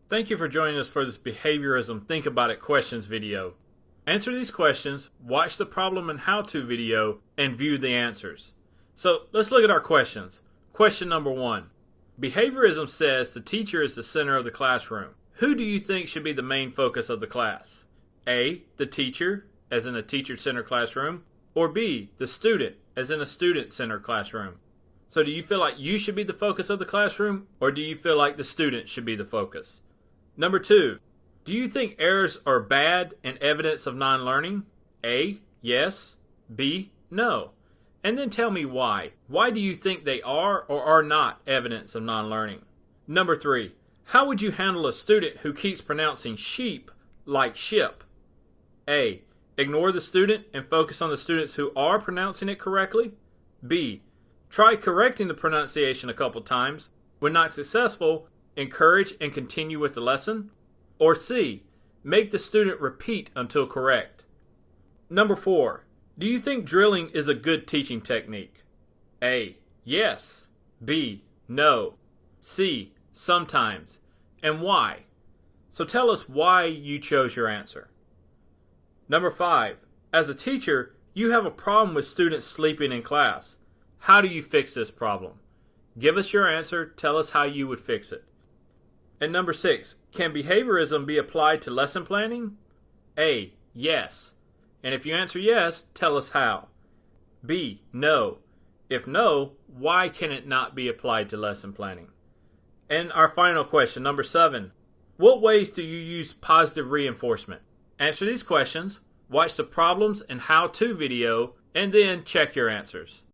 Thank you for joining us for this Behaviorism Think About It questions video. Answer these questions, watch the problem and how-to video, and view the answers. So let's look at our questions. Question number 1. Behaviorism says the teacher is the center of the classroom. Who do you think should be the main focus of the class? A, the teacher, as in a teacher-centered classroom, or B, the student, as in a student-centered classroom. So do you feel like you should be the focus of the classroom, or do you feel like the student should be the focus? Number 2, do you think errors are bad and evidence of non-learning? A, yes. B, no. And then tell me why. Why do you think they are or are not evidence of non-learning? Number 3, how would you handle a student who keeps pronouncing sheep like ship? A, ignore the student and focus on the students who are pronouncing it correctly. B, try correcting the pronunciation a couple times. When not successful, encourage and continue with the lesson. Or C, make the student repeat until correct. Number 4, do you think drilling is a good teaching technique? A, yes. B, no. C, sometimes. And why? So tell us why you chose your answer. Number 5, as a teacher, you have a problem with students sleeping in class. How do you fix this problem? Give us your answer, tell us how you would fix it. And number 6, can behaviorism be applied to lesson planning? A, yes. And if you answer yes, tell us how. B, no. If no, why can it not be applied to lesson planning? And our final question, number 7, what ways do you use positive reinforcement? Answer these questions, watch the problems and how-to video, and then check your answers.